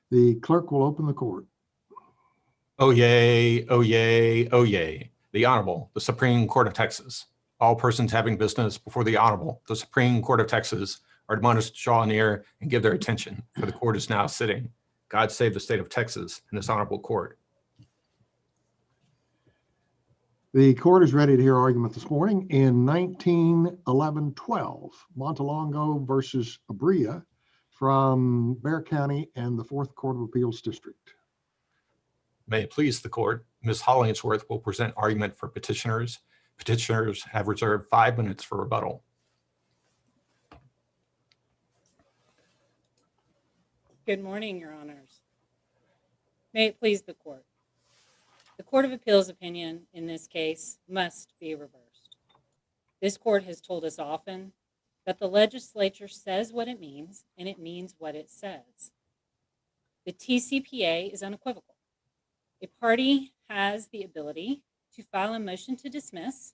The clerk will open the court. Oh yay, oh yay, oh yay. The Honorable, the Supreme Court of Texas. All persons having business before the Honorable, the Supreme Court of Texas, are admonished to draw near and give their attention, for the court is now sitting. God save the state of Texas and this honorable court. The court is ready to hear argument this morning in 1911-12, Montelongo versus Abrea from Bexar County and the Fourth Court of Appeals District. May it please the court, Ms. Hollingsworth will present argument for petitioners. Petitioners have reserved 5 minutes for rebuttal. Good morning, Your Honors. May it please the court. The Court of Appeals opinion in this case must be reversed. This court has told us often that the legislature says what it means and it means what it says. The TCPA is unequivocal. A party has the ability to file a motion to dismiss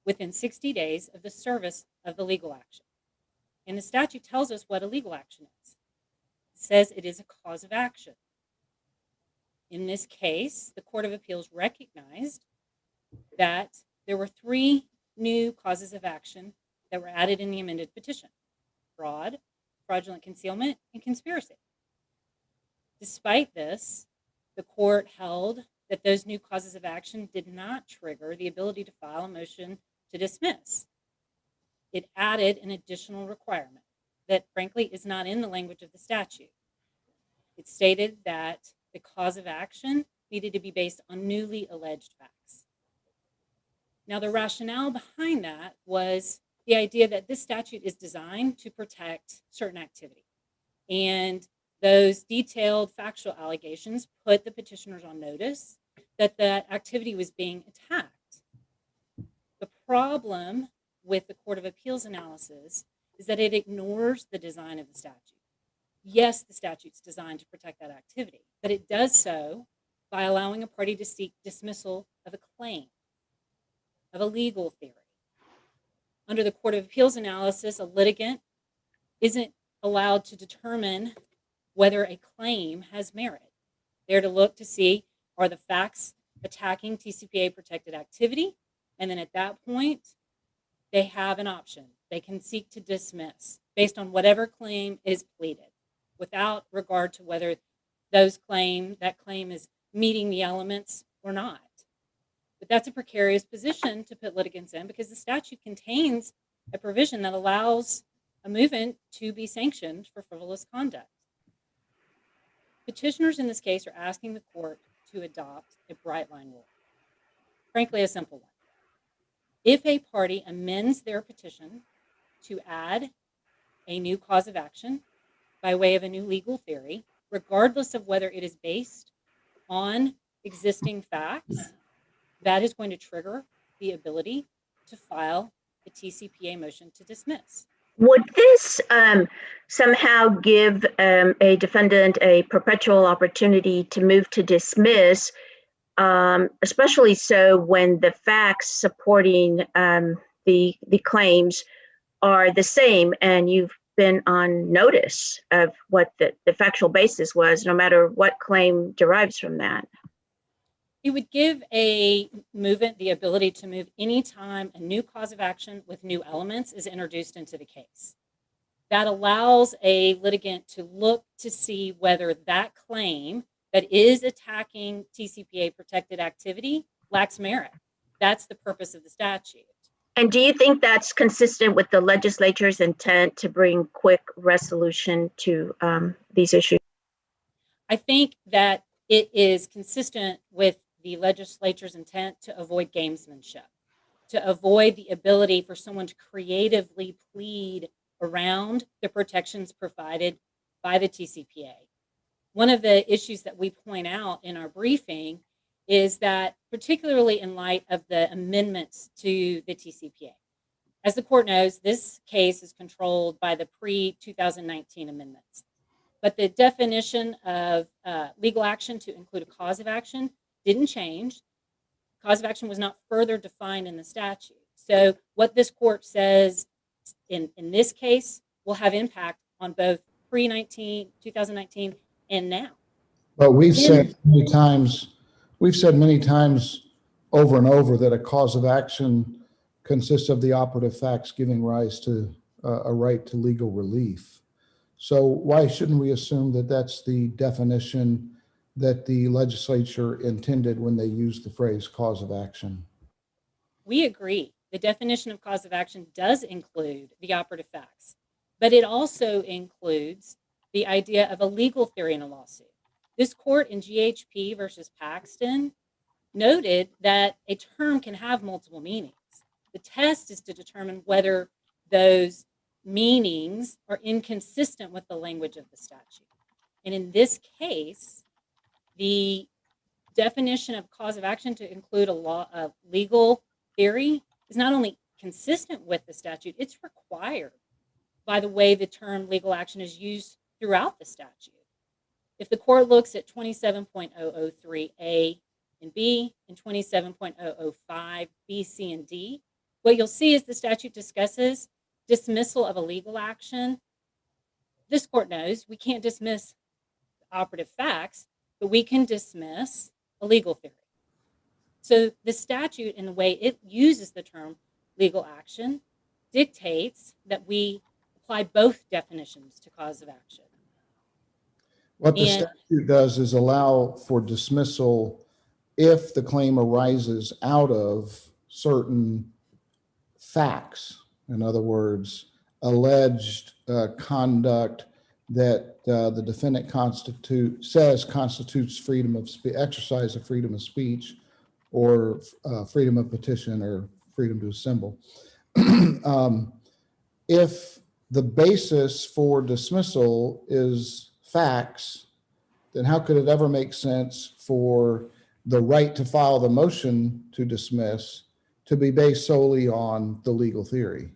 within 60 days of the service of the legal action. And the statute tells us what a legal action is. It says it is a cause of action. In this case, the Court of Appeals recognized that there were 3 new causes of action that were added in the amended petition: fraud, fraudulent concealment, and conspiracy. Despite this, the court held that those new causes of action did not trigger the ability to file a motion to dismiss. It added an additional requirement that, frankly, is not in the language of the statute. It stated that the cause of action needed to be based on newly alleged facts. Now, the rationale behind that was the idea that this statute is designed to protect certain activity. And those detailed factual allegations put the petitioners on notice that that activity was being attacked. The problem with the Court of Appeals analysis is that it ignores the design of the statute. Yes, the statute's designed to protect that activity, but it does so by allowing a party to seek dismissal of a claim, of a legal theory. Under the Court of Appeals analysis, a litigant isn't allowed to determine whether a claim has merit. They're to look to see, are the facts attacking TCPA protected activity? And then at that point, they have an option. They can seek to dismiss based on whatever claim is pleaded, without regard to whether that claim is meeting the elements or not. But that's a precarious position to put litigants in, because the statute contains a provision that allows a movement to be sanctioned for frivolous conduct. Petitioners in this case are asking the court to adopt a bright line rule. Frankly, a simple one. If a party amends their petition to add a new cause of action by way of a new legal theory, regardless of whether it is based on existing facts, that is going to trigger the ability to file a TCPA motion to dismiss. Would this somehow give a defendant a perpetual opportunity to move to dismiss, especially so when the facts supporting the claims are the same and you've been on notice of what the factual basis was, no matter what claim derives from that? It would give a movement the ability to move anytime a new cause of action with new elements is introduced into the case. That allows a litigant to look to see whether that claim that is attacking TCPA protected activity lacks merit. That's the purpose of the statute. And do you think that's consistent with the legislature's intent to bring quick resolution to these issues? I think that it is consistent with the legislature's intent to avoid gamesmanship, to avoid the ability for someone to creatively plead around the protections provided by the TCPA. One of the issues that we point out in our briefing is that, particularly in light of the amendments to the TCPA, as the court knows, this case is controlled by the pre-2019 amendments. But the definition of legal action to include a cause of action didn't change. Cause of action was not further defined in the statute. So what this court says in this case will have impact on both pre-2019 and now. But we've Then- said many times over and over that a cause of action consists of the operative facts giving rise to a right to legal relief. So why shouldn't we assume that that's the definition that the legislature intended when they used the phrase cause of action? We agree. The definition of cause of action does include the operative facts, but it also includes the idea of a legal theory in a lawsuit. This court in GHP versus Paxton noted that a term can have multiple meanings. The test is to determine whether those meanings are inconsistent with the language of the statute. And in this case, the definition of cause of action to include a legal theory is not only consistent with the statute, it's required by the way the term legal action is used throughout the statute. If the court looks at 27.003A and B and 27.005 B, C, and D, what you'll see is the statute discusses dismissal of a legal action. This court knows we can't dismiss operative facts, but we can dismiss a legal theory. So the statute, in the way it uses the term legal action, dictates that we apply both definitions to cause of action. What the And- statute does is allow for dismissal if the claim arises out of certain facts. In other words, alleged conduct that the defendant says constitutes freedom of exercise of freedom of speech, or freedom of petition, or freedom to assemble. If the basis for dismissal is facts, then how could it ever make sense for the right to file the motion to dismiss to be based solely on the legal theory?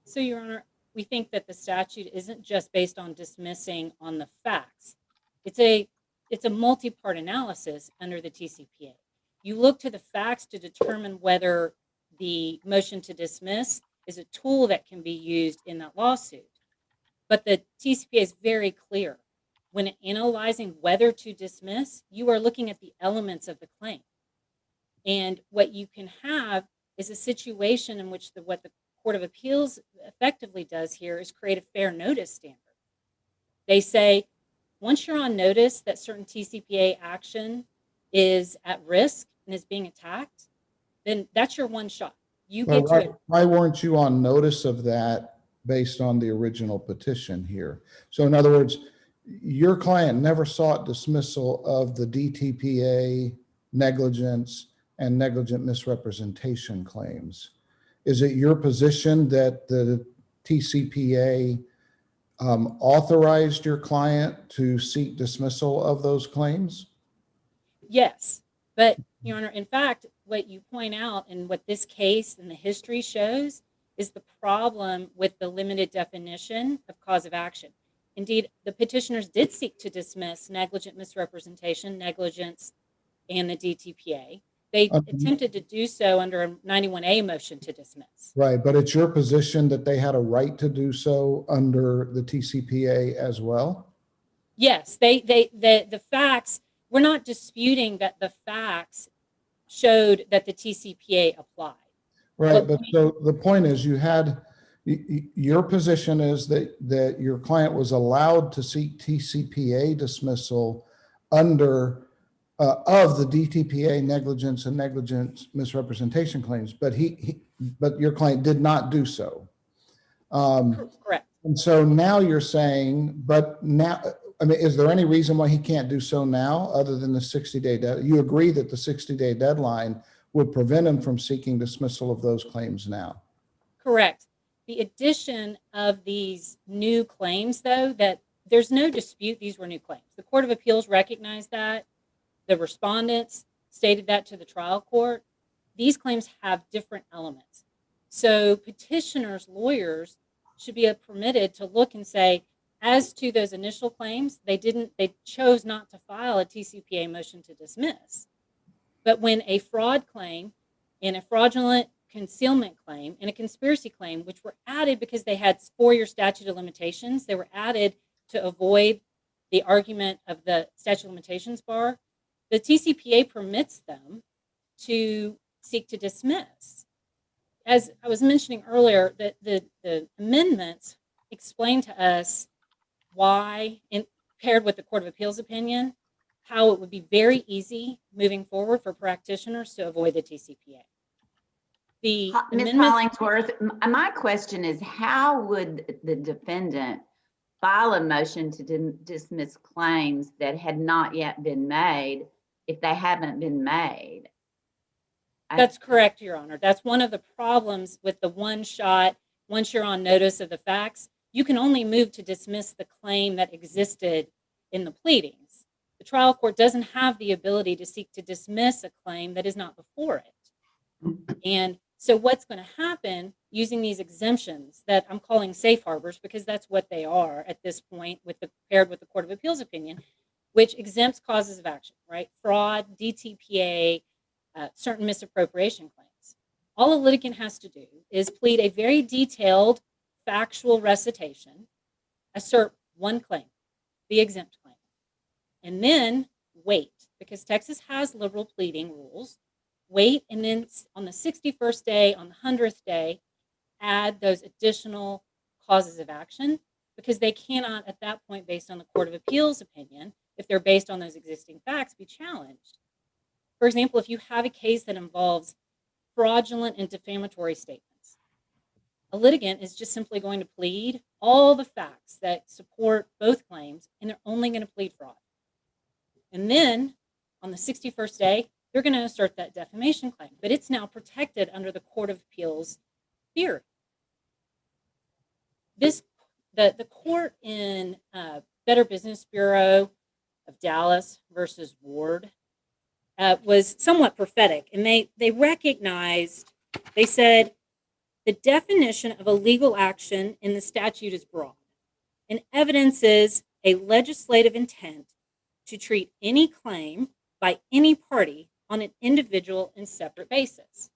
So, Your Honor, we think that the statute isn't just based on dismissing on the facts. It's a multi-part analysis under the TCPA. You look to the facts to determine whether the motion to dismiss is a tool that can be used in that lawsuit. But the TCPA is very clear. When analyzing whether to dismiss, you are looking at the elements of the claim. And what you can have is a situation in which what the Court of Appeals effectively does here is create a fair notice standard. They say, once you're on notice that certain TCPA action is at risk and is being attacked, then that's your one shot. You get to Why weren't you on notice of that based on the original petition here? So in other words, your client never sought dismissal of the DTPA negligence and negligent misrepresentation claims. Is it your position that the TCPA authorized your client to seek dismissal of those claims? Yes, but Your Honor, in fact, what you point out and what this case and the history shows is the problem with the limited definition of cause of action. Indeed, the petitioners did seek to dismiss negligent misrepresentation, negligence, and the DTPA. They attempted to do so under a 91A motion to dismiss. Right, but it's your position that they had a right to do so under the TCPA as well? Yes, the facts, we're not disputing that the facts showed that the TCPA applied. Right, but so the point is your position is that your client was allowed to seek TCPA dismissal under of the DTPA negligence and negligence misrepresentation claims, but but your client did not do so. Correct. And so now you're saying, but now, I mean, is there any reason why he can't do so now other than the 60-day deadline? You agree that the 60-day deadline would prevent him from seeking dismissal of those claims now? Correct. The addition of these new claims, though, that there's no dispute these were new claims. The Court of Appeals recognized that. The respondents stated that to the trial court. These claims have different elements. So petitioners, lawyers should be permitted to look and say, as to those initial claims, they chose not to file a TCPA motion to dismiss. But when a fraud claim and a fraudulent concealment claim and a conspiracy claim, which were added because they had 4-year statute of limitations, they were added to avoid the argument of the statute of limitations bar, the TCPA permits them to seek to dismiss. As I was mentioning earlier, the amendments explain to us why, paired with the Court of Appeals opinion, how it would be very easy moving forward for practitioners to avoid the TCPA. The Ms. amendment, Hollingsworth, my question is, how would the defendant file a motion to dismiss claims that had not yet been made if they haven't been made? that's correct, Your Honor. That's one of the problems with the one shot. Once you're on notice of the facts, you can only move to dismiss the claim that existed in the pleadings. The trial court doesn't have the ability to seek to dismiss a claim that is not before it. And so what's going to happen using these exemptions that I'm calling safe harbors, because that's what they are at this point, paired with the Court of Appeals opinion, which exempts causes of action, right? Fraud, DTPA, certain misappropriation claims. All a litigant has to do is plead a very detailed factual recitation, assert one claim, the exempt claim, and then wait, because Texas has liberal pleading rules. Wait, and then on the 61st day, on the 100th day, add those additional causes of action, because they cannot at that point, based on the Court of Appeals opinion, if they're based on those existing facts, be challenged. For example, if you have a case that involves fraudulent and defamatory statements, a litigant is just simply going to plead all the facts that support both claims, and they're only going to plead fraud. And then on the 61st day, they're going to assert that defamation claim, but it's now protected under the Court of Appeals theory. The court in Better Business Bureau of Dallas versus Ward was somewhat prophetic, and they recognized, they said, the definition of a legal action in the statute is broad and evidences a legislative intent to treat any claim by any party on an individual and separate basis.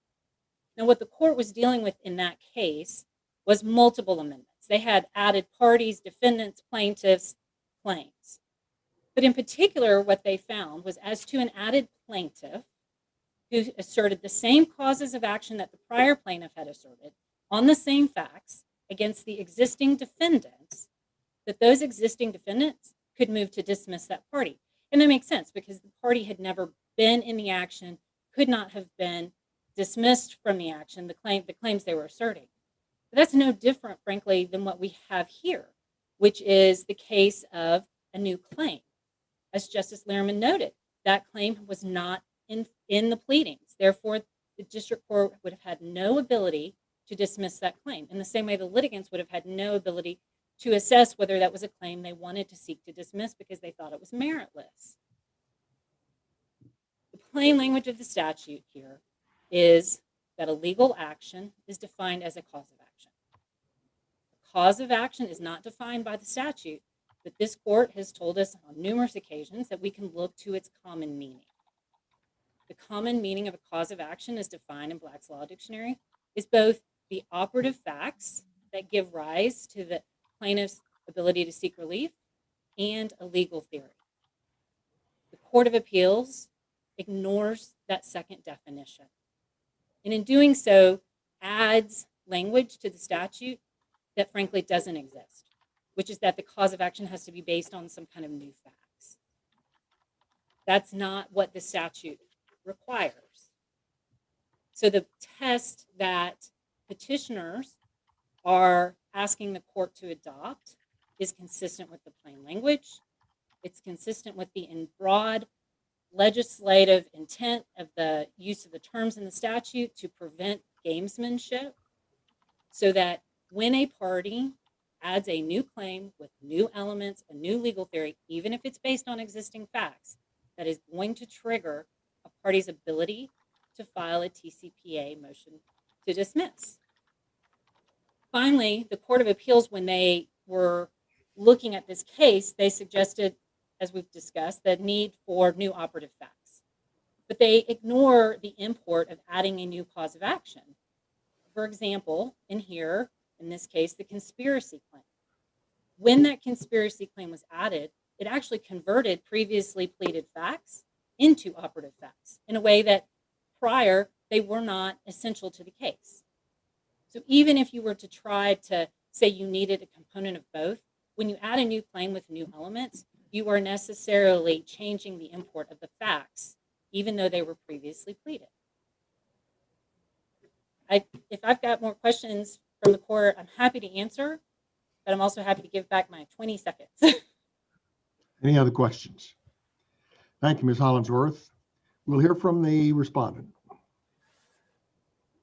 Now, what the court was dealing with in that case was multiple amendments. They had added parties, defendants, plaintiffs, claims. But in particular, what they found was as to an added plaintiff who asserted the same causes of action that the prior plaintiff had asserted on the same facts against the existing defendants, that those existing defendants could move to dismiss that party. And that makes sense because the party had never been in the action, could not have been dismissed from the action, the claims they were asserting. But that's no different, frankly, than what we have here, which is the case of a new claim. As Justice Lehrman noted, that claim was not in the pleadings. Therefore, the district court would have had no ability to dismiss that claim. In the same way, the litigants would have had no ability to assess whether that was a claim they wanted to seek to dismiss because they thought it was meritless. The plain language of the statute here is that a legal action is defined as a cause of action. A cause of action is not defined by the statute, but this court has told us on numerous occasions that we can look to its common meaning. The common meaning of a cause of action as defined in Black's Law Dictionary is both the operative facts that give rise to the plaintiff's ability to seek relief and a legal theory. The Court of Appeals ignores that second definition, and in doing so adds language to the statute that frankly doesn't exist, which is that the cause of action has to be based on some kind of new facts. That's not what the statute requires. So the test that petitioners are asking the court to adopt is consistent with the plain language. It's consistent with the broad legislative intent of the use of the terms in the statute to prevent gamesmanship, so that when a party adds a new claim with new elements, a new legal theory, even if it's based on existing facts, that is going to trigger a party's ability to file a TCPA motion to dismiss. Finally, the Court of Appeals, when they were looking at this case, they suggested, as we've discussed, the need for new operative facts. But they ignore the import of adding a new cause of action. For example, in this case, the conspiracy claim. When that conspiracy claim was added, it actually converted previously pleaded facts into operative facts in a way that prior they were not essential to the case. So even if you were to try to say you needed a component of both, when you add a new claim with new elements, you are necessarily changing the import of the facts, even though they were previously pleaded. If I've got more questions from the court, I'm happy to answer, but I'm also happy to give back my 20 seconds. Any other questions? Thank you, Ms. Hollingsworth. We'll hear from the respondent.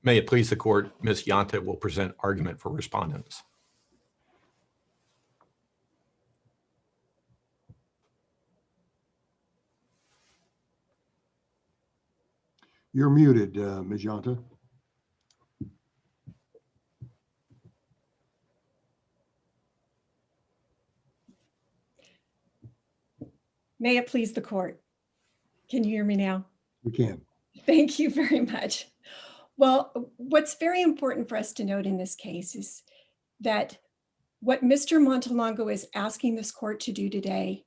May it please the court, Ms. Yanta will present argument for respondents. You're muted, Ms. Yanta. May it please the court. Can you hear me now? We can. Thank you very much. Well, what's very important for us to note in this case is that what Mr. Montelongo is asking this court to do today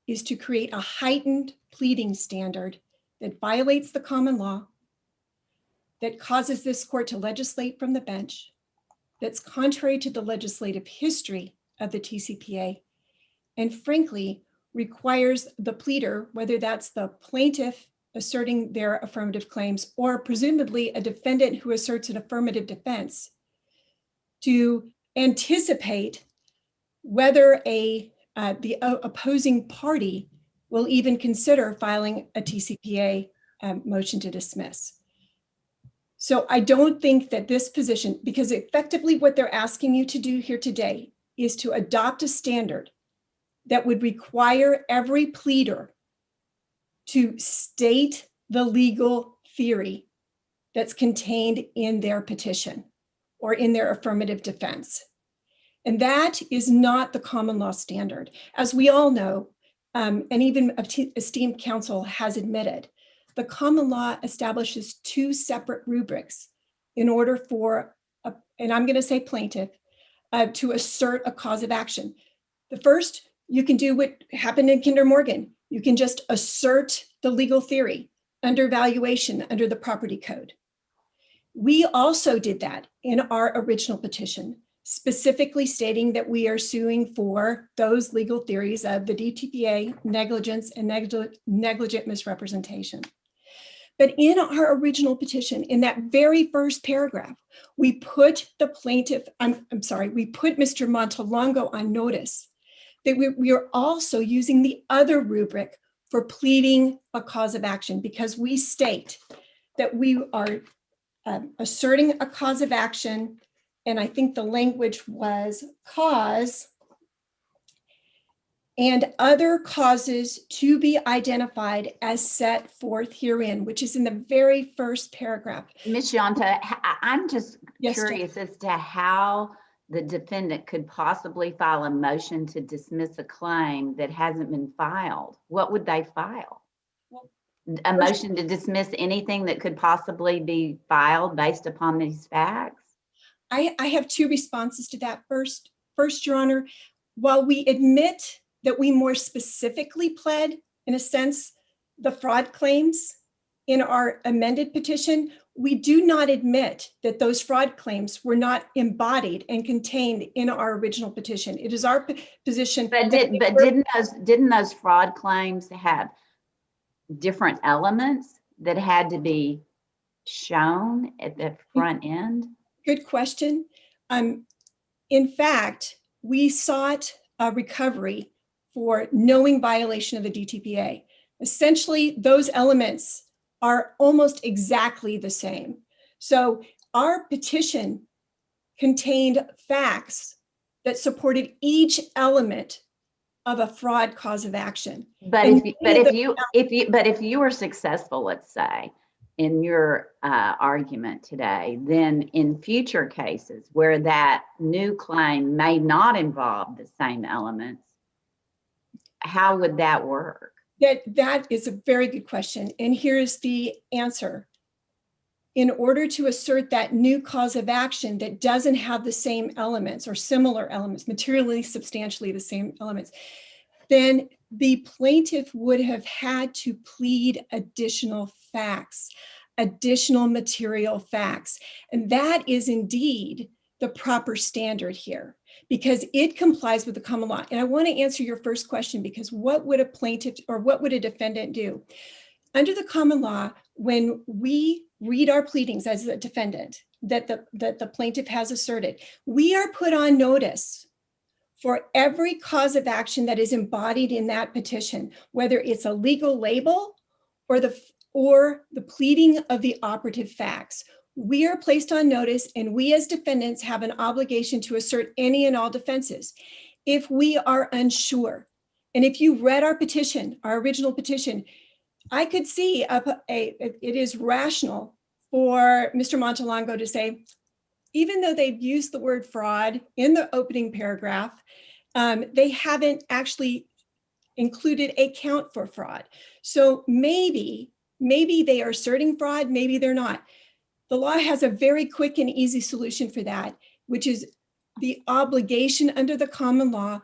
is to create a heightened pleading standard that violates the common law, that causes this court to legislate from the bench, that's contrary to the legislative history of the TCPA, and frankly, requires the pleader, whether that's the plaintiff asserting their affirmative claims or presumably a defendant who asserts an affirmative defense, to anticipate whether the opposing party will even consider filing a TCPA motion to dismiss. So I don't think that this position, because effectively what they're asking you to do here today is to adopt a standard that would require every pleader to state the legal theory that's contained in their petition or in their affirmative defense. And that is not the common law standard. As we all know, and even esteemed counsel has admitted, the common law establishes two separate rubrics in order for, and I'm going to say plaintiff, to assert a cause of action. The first, you can do what happened in Kinder Morgan. You can just assert the legal theory under valuation under the property code. We also did that in our original petition, specifically stating that we are suing for those legal theories of the DTPA, negligence, and negligent misrepresentation. But in our original petition, in that very first paragraph, we put the plaintiff, we put Mr. Montelongo on notice that we are also using the other rubric for pleading a cause of action, because we state that we are asserting a cause of action, and I think the language was cause and other causes to be identified as set forth herein, which is in the very first paragraph. Ms. Yanta, I'm just Yes, curious as to how the defendant could possibly file a motion to dismiss a claim that hasn't been filed. What would they file? A motion to dismiss anything that could possibly be filed based upon these facts? I have two responses to that. First, Your Honor, while we admit that we more specifically pled, in a sense, the fraud claims in our amended petition, we do not admit that those fraud claims were not embodied and contained in our original petition. It is our position. But didn't those fraud claims have different elements that had to be shown at the front end? Good question. In fact, we sought a recovery for knowing violation of the DTPA. Essentially, those elements are almost exactly the same. So our petition contained facts that supported each element of a fraud cause of action. But if you were successful, let's say, in your argument today, then in future cases where that new claim may not involve the same elements, how would that work? That is a very good question. And here's the answer. In order to assert that new cause of action that doesn't have the same elements or similar elements, materially, substantially the same elements, then the plaintiff would have had to plead additional facts, additional material facts. And that is indeed the proper standard here, because it complies with the common law. And I want to answer your first question, because what would a plaintiff or what would a defendant do? Under the common law, when we read our pleadings as a defendant that the plaintiff has asserted, we are put on notice for every cause of action that is embodied in that petition, whether it's a legal label or the pleading of the operative facts. We are placed on notice, and we as defendants have an obligation to assert any and all defenses. If we are unsure, and if you read our petition, our original petition, I could see it is rational for Mr. Montelongo to say, even though they've used the word fraud in the opening paragraph, they haven't actually included a count for fraud. So maybe they are asserting fraud, maybe they're not. The law has a very quick and easy solution for that, which is the obligation under the common law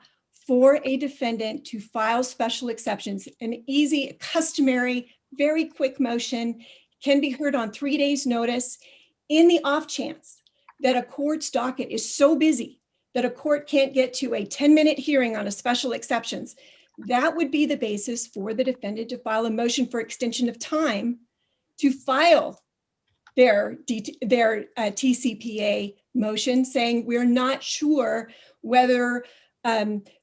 for a defendant to file special exceptions. An easy, customary, very quick motion can be heard on 3 days' notice. In the off chance that a court's docket is so busy that a court can't get to a 10-minute hearing on a special exceptions, that would be the basis for the defendant to file a motion for extension of time to file their TCPA motion, saying we're not sure whether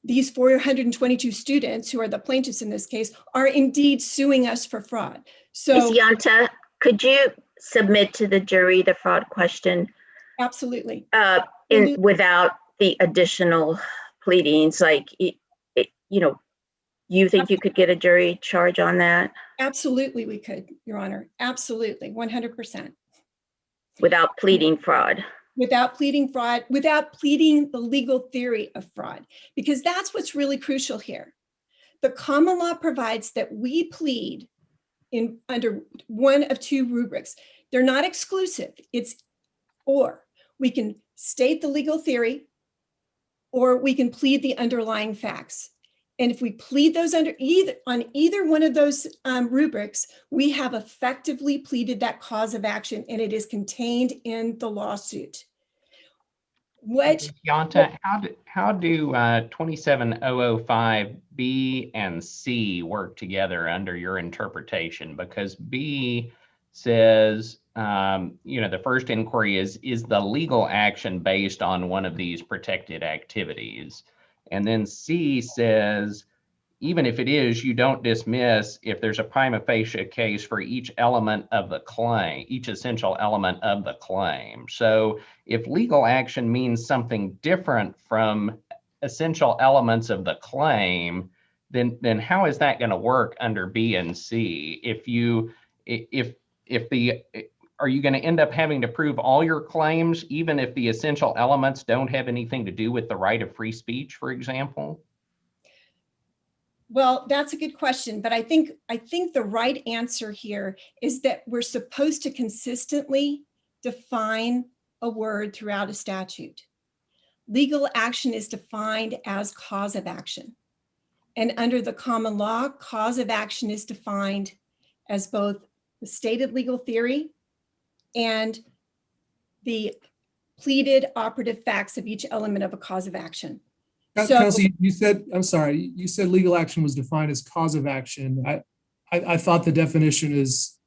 these 422 students, who are the plaintiffs in this case, are indeed suing us for fraud. So, Ms. Yanta, could you submit to the jury the fraud question absolutely. Without the additional pleadings? Like, you think you could get a jury charge on that? Absolutely, we could, Your Honor. Absolutely, 100%. Without pleading fraud? Without pleading fraud, without pleading the legal theory of fraud, because that's what's really crucial here. The common law provides that we plead under one of two rubrics. They're not exclusive. It's or we can state the legal theory, or we can plead the underlying facts. And if we plead those on either one of those rubrics, we have effectively pleaded that cause of action, and it is contained in the lawsuit. Yanta, how do 27005 B and C work together under your interpretation? Because B says, the first inquiry is the legal action based on one of these protected activities? And then C says, even if it is, you don't dismiss if there's a prima facie case for each element of the claim, each essential element of the claim. So if legal action means something different from essential elements of the claim, then how is that going to work under B and C? Are you going to end up having to prove all your claims, even if the essential elements don't have anything to do with the right of free speech, for example? Well, that's a good question, but I think the right answer here is that we're supposed to consistently define a word throughout a statute. Legal action is defined as cause of action. And under the common law, cause of action is defined as both the stated legal theory and the pleaded operative facts of each element of a cause of action. Kelsey, you said legal action was defined as cause of action. I thought the definition is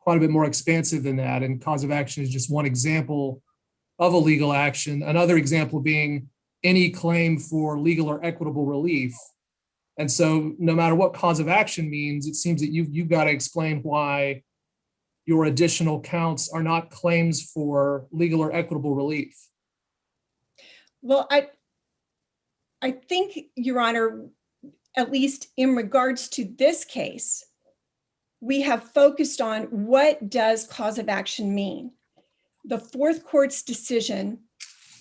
quite a bit more expansive than that, and cause of action is just one example of a legal action. Another example being any claim for legal or equitable relief. And so no matter what cause of action means, it seems that you've got to explain why your additional counts are not claims for legal or equitable relief. Well, I think, Your Honor, at least in regards to this case, we have focused on what does cause of action mean. The Fourth Court's decision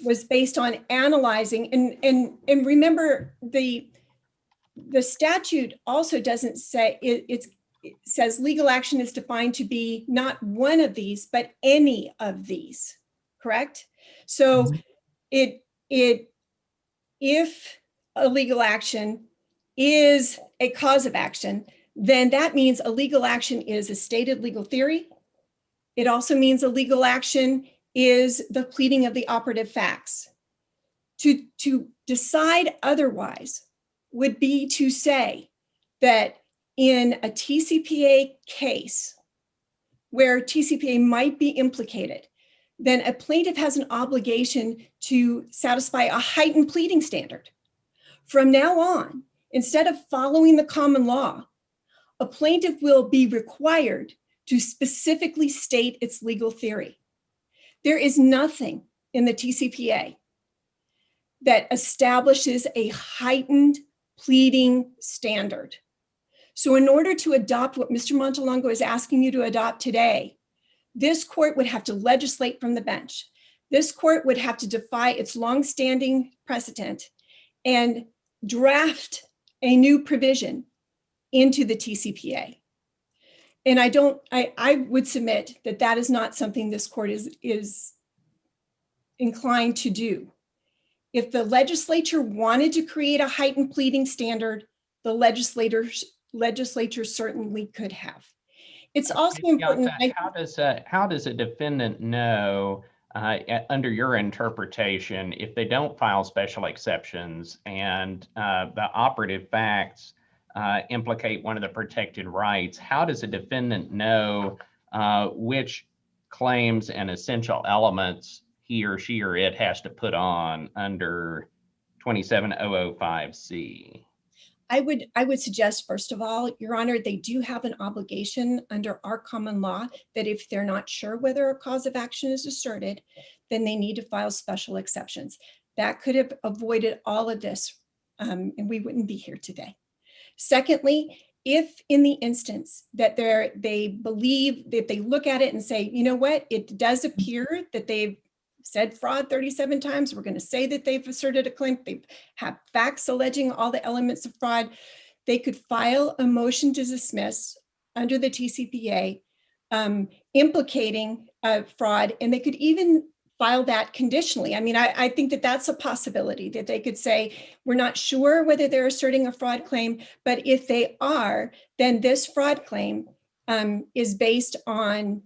was based on analyzing, and remember, the statute also doesn't say, it says legal action is defined to be not one of these, but any of these, correct? So if a legal action is a cause of action, then that means a legal action is a stated legal theory. It also means a legal action is the pleading of the operative facts. To decide otherwise would be to say that in a TCPA case where TCPA might be implicated, then a plaintiff has an obligation to satisfy a heightened pleading standard. From now on, instead of following the common law, a plaintiff will be required to specifically state its legal theory. There is nothing in the TCPA that establishes a heightened pleading standard. So in order to adopt what Mr. Montelongo is asking you to adopt today, this court would have to legislate from the bench. This court would have to defy its longstanding precedent and draft a new provision into the TCPA. And I would submit that that is not something this court is inclined to do. If the legislature wanted to create a heightened pleading standard, the legislature certainly could have. It's also important. How does a defendant know, under your interpretation, if they don't file special exceptions and the operative facts implicate one of the protected rights, how does a defendant know which claims and essential elements he or she or it has to put on under 27005C? I would suggest, first of all, Your Honor, they do have an obligation under our common law that if they're not sure whether a cause of action is asserted, then they need to file special exceptions. That could have avoided all of this, and we wouldn't be here today. Secondly, if in the instance that they believe that they look at it and say, you know what, it does appear that they've said fraud 37 times. We're going to say that they've asserted a claim. They have facts alleging all the elements of fraud. They could file a motion to dismiss under the TCPA implicating fraud, and they could even file that conditionally. I mean, I think that that's a possibility, that they could say, we're not sure whether they're asserting a fraud claim, but if they are, then this fraud claim is based on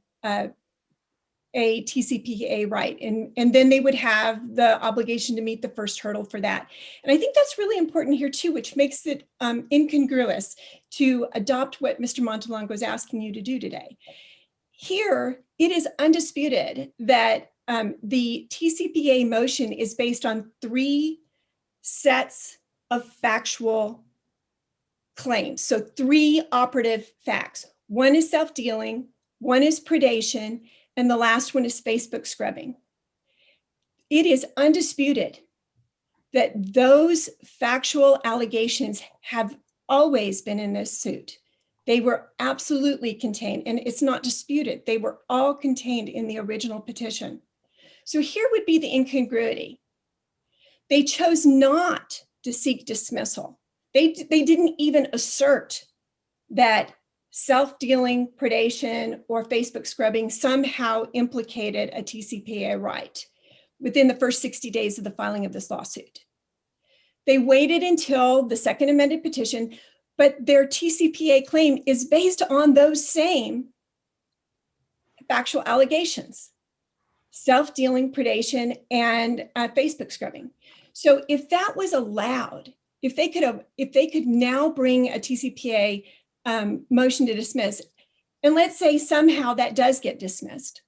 a TCPA right. And then they would have the obligation to meet the first hurdle for that. And I think that's really important here too, which makes it incongruous to adopt what Mr. Montelongo is asking you to do today. Here, it is undisputed that the TCPA motion is based on 3 sets of factual claims. So 3 operative facts. One is self-dealing, one is predation, and the last one is Facebook scrubbing. It is undisputed that those factual allegations have always been in this suit. They were absolutely contained, and it's not disputed. They were all contained in the original petition. So here would be the incongruity. They chose not to seek dismissal. They didn't even assert that self-dealing, predation, or Facebook scrubbing somehow implicated a TCPA right within the first 60 days of the filing of this lawsuit. They waited until the second amended petition, but their TCPA claim is based on those same factual allegations: self-dealing, predation, and Facebook scrubbing. So if that was allowed, if they could now bring a TCPA motion to dismiss, and let's say somehow that does get dismissed,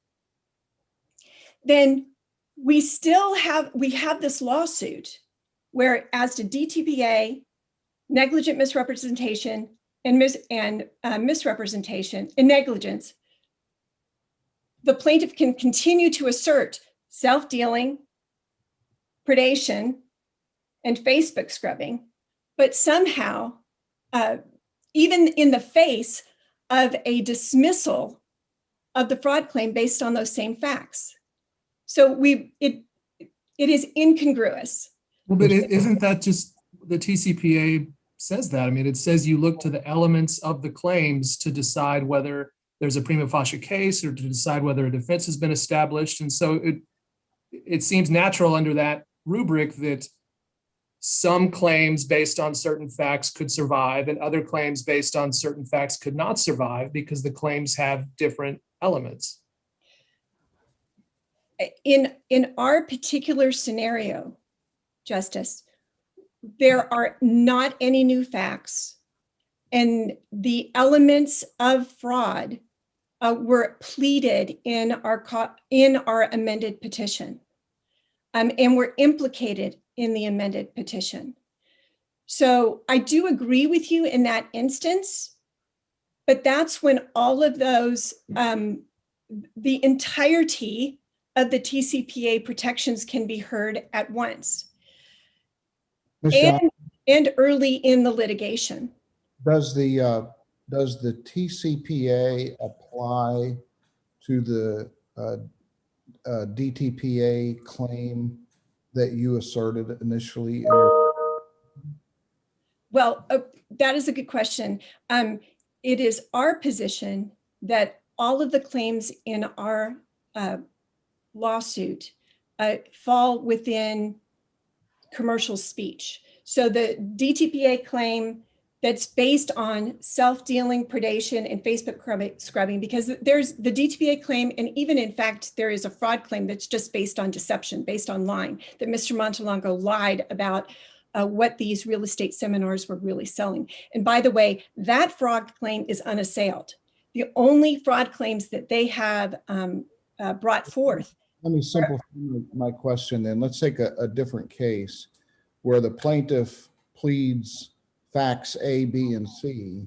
then we have this lawsuit where, as to DTPA, negligent misrepresentation and misrepresentation and negligence, the plaintiff can continue to assert self-dealing, predation, and Facebook scrubbing, but somehow, even in the face of a dismissal of the fraud claim based on those same facts. So it is incongruous. Well, but isn't that just the TCPA says that? I mean, it says you look to the elements of the claims to decide whether there's a prima facie case or to decide whether a defense has been established. And so it seems natural under that rubric that some claims based on certain facts could survive and other claims based on certain facts could not survive because the claims have different elements. In our particular scenario, Justice, there are not any new facts, and the elements of fraud were pleaded in our amended petition, and were implicated in the amended petition. So I do agree with you in that instance, but that's when all of those, the entirety of the TCPA protections can be heard at once Ms. Johnson, and early in the litigation. does the TCPA apply to the DTPA claim that you asserted initially? Well, that is a good question. It is our position that all of the claims in our lawsuit fall within commercial speech. So the DTPA claim that's based on self-dealing, predation, and Facebook scrubbing, because there's the DTPA claim, and even in fact, there is a fraud claim that's just based on deception, based on lying, that Mr. Montelongo lied about what these real estate seminars were really selling. And by the way, that fraud claim is unassailed. The only fraud claims that they have brought forth. Let me simplify my question then. Let's take a different case where the plaintiff pleads facts A, B, and C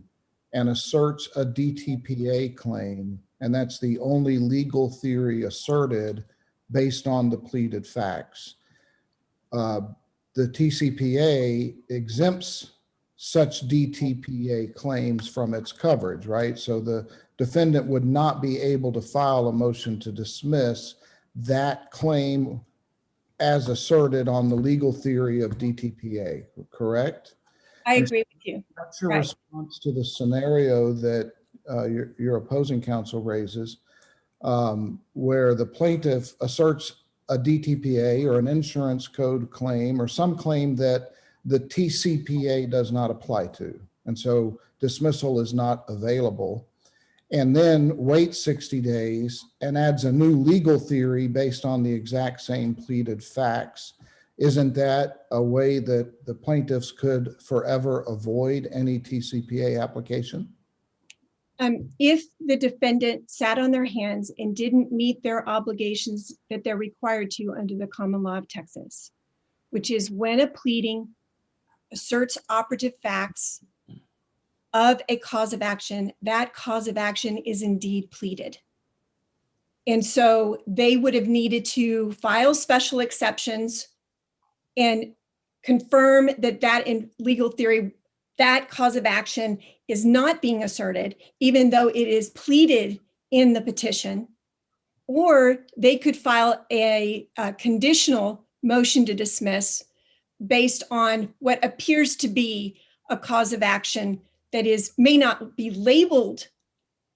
and asserts a DTPA claim, and that's the only legal theory asserted based on the pleaded facts. The TCPA exempts such DTPA claims from its coverage, right? So the defendant would not be able to file a motion to dismiss that claim as asserted on the legal theory of DTPA, correct? I agree with you. What's your Right. response to the scenario that your opposing counsel raises, where the plaintiff asserts a DTPA or an insurance code claim or some claim that the TCPA does not apply to, and so dismissal is not available, and then waits 60 days and adds a new legal theory based on the exact same pleaded facts? Isn't that a way that the plaintiffs could forever avoid any TCPA application? If the defendant sat on their hands and didn't meet their obligations that they're required to under the common law of Texas, which is when a pleading asserts operative facts of a cause of action, that cause of action is indeed pleaded. And so they would have needed to file special exceptions and confirm that that in legal theory, that cause of action is not being asserted, even though it is pleaded in the petition, or they could file a conditional motion to dismiss based on what appears to be a cause of action that may not be labeled,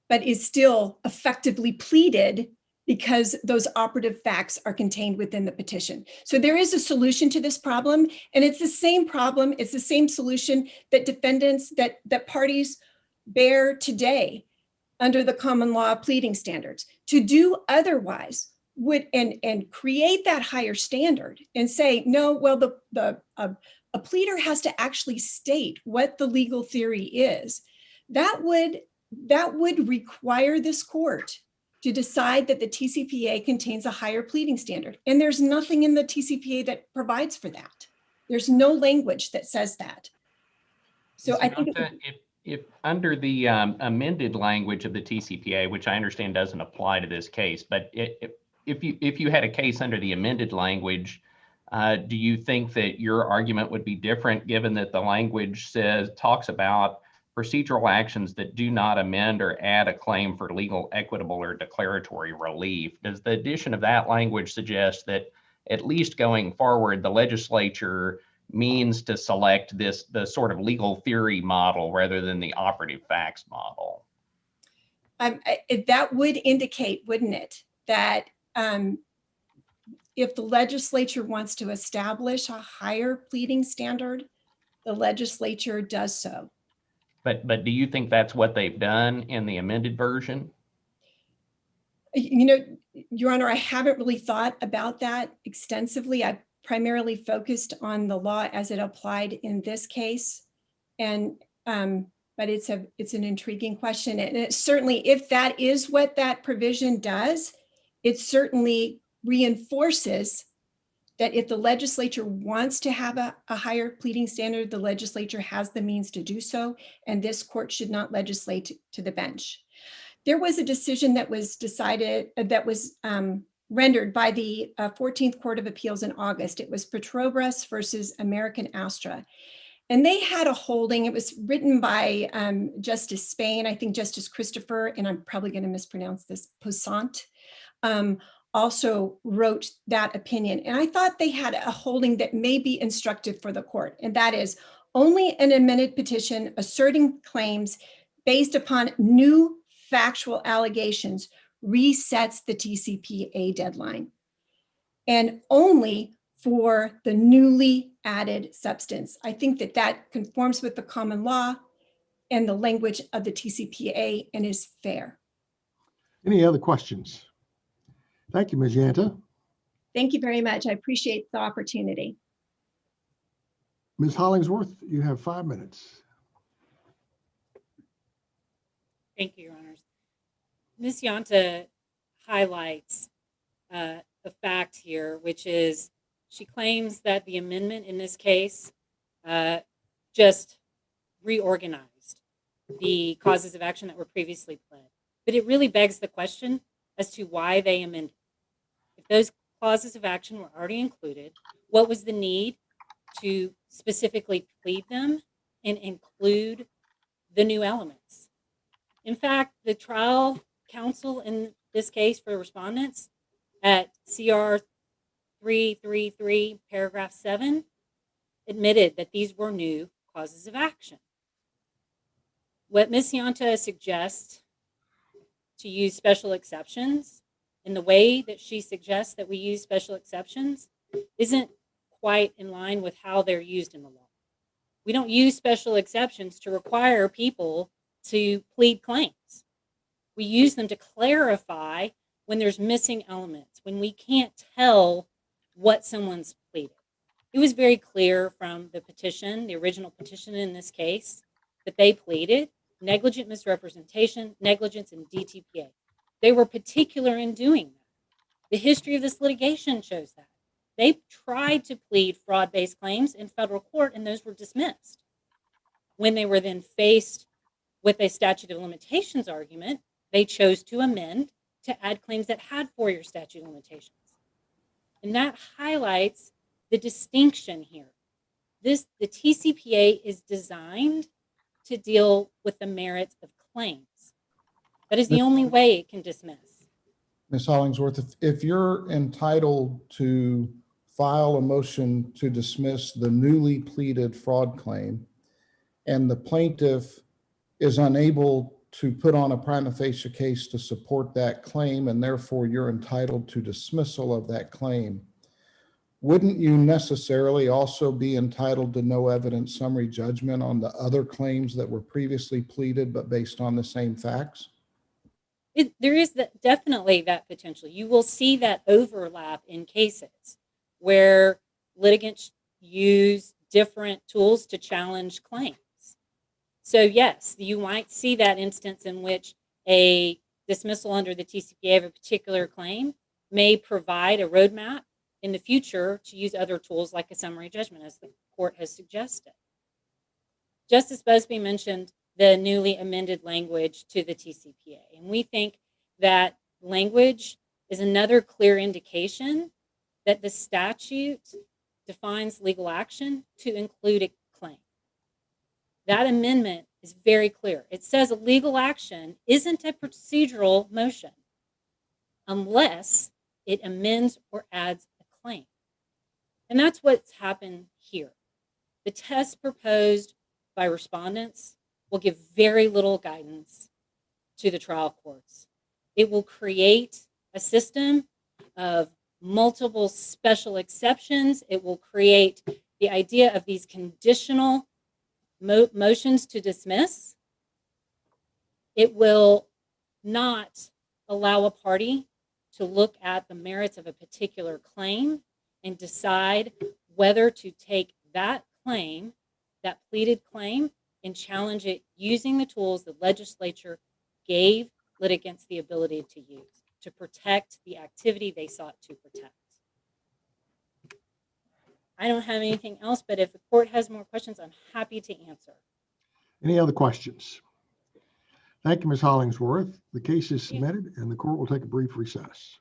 but is still effectively pleaded because those operative facts are contained within the petition. So there is a solution to this problem, and it's the same problem, it's the same solution that defendants, that parties bear today under the common law pleading standards. To do otherwise would, and create that higher standard and say, no, well, a pleader has to actually state what the legal theory is. That would require this court to decide that the TCPA contains a higher pleading standard. And there's nothing in the TCPA that provides for that. There's no language that says that. So I think if under the amended language of the TCPA, which I understand doesn't apply to this case, but if you had a case under the amended language, do you think that your argument would be different given that the language talks about procedural actions that do not amend or add a claim for legal, equitable, or declaratory relief? Does the addition of that language suggest that at least going forward, the legislature means to select the sort of legal theory model rather than the operative facts model? That would indicate, wouldn't it, that if the legislature wants to establish a higher pleading standard, the legislature does so. But do you think that's what they've done in the amended version? You know, Your Honor, I haven't really thought about that extensively. I primarily focused on the law as it applied in this case. And, but it's an intriguing question. And it certainly, if that is what that provision does, it certainly reinforces that if the legislature wants to have a higher pleading standard, the legislature has the means to do so, and this court should not legislate to the bench. There was a decision that was decided, that was rendered by the 14th Court of Appeals in August. It was Petrobras versus American Astra. And they had a holding, it was written by Justice Spain, I think Justice Christopher, and I'm probably going to mispronounce this, Posant, also wrote that opinion. And I thought they had a holding that may be instructive for the court. And that is only an amended petition asserting claims based upon new factual allegations resets the TCPA deadline. And only for the newly added substance. I think that that conforms with the common law and the language of the TCPA and is fair. Any other questions? Thank you, Ms. Yanta. Thank you very much. I appreciate the opportunity. Ms. Hollingsworth, you have 5 minutes. Thank you, Your Honors. Ms. Yanta highlights a fact here, which is she claims that the amendment in this case just reorganized the causes of action that were previously pled. But it really begs the question as to why they amended. If those causes of action were already included, what was the need to specifically plead them and include the new elements? In fact, the trial counsel in this case for respondents at CR 333, paragraph 7, admitted that these were new causes of action. What Ms. Yanta suggests to use special exceptions in the way that she suggests that we use special exceptions isn't quite in line with how they're used in the law. We don't use special exceptions to require people to plead claims. We use them to clarify when there's missing elements, when we can't tell what someone's pleaded. It was very clear from the petition, the original petition in this case, that they pleaded negligent misrepresentation, negligence, and DTPA. They were particular in doing that. The history of this litigation shows that. They tried to plead fraud-based claims in federal court, and those were dismissed. When they were then faced with a statute of limitations argument, they chose to amend to add claims that had 4-year statute of limitations. And that highlights the distinction here. The TCPA is designed to deal with the merits of claims. That is the only way it can dismiss. Ms. Hollingsworth, if you're entitled to file a motion to dismiss the newly pleaded fraud claim and the plaintiff is unable to put on a prima facie case to support that claim, and therefore you're entitled to dismissal of that claim, wouldn't you necessarily also be entitled to no evidence summary judgment on the other claims that were previously pleaded but based on the same facts? There is definitely that potential. You will see that overlap in cases where litigants use different tools to challenge claims. So yes, you might see that instance in which a dismissal under the TCPA of a particular claim may provide a roadmap in the future to use other tools like a summary judgment, as the court has suggested. Justice Busby mentioned the newly amended language to the TCPA, and we think that language is another clear indication that the statute defines legal action to include a claim. That amendment is very clear. It says a legal action isn't a procedural motion unless it amends or adds a claim. And that's what's happened here. The test proposed by respondents will give very little guidance to the trial courts. It will create a system of multiple special exceptions. It will create the idea of these conditional motions to dismiss. It will not allow a party to look at the merits of a particular claim and decide whether to take that claim, that pleaded claim, and challenge it using the tools the legislature gave litigants the ability to use to protect the activity they sought to protect. I don't have anything else, but if the court has more questions, I'm happy to answer. Any other questions? Thank you, Ms. Hollingsworth. The case is Thank you. submitted and the court will take a brief recess.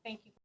Thank you.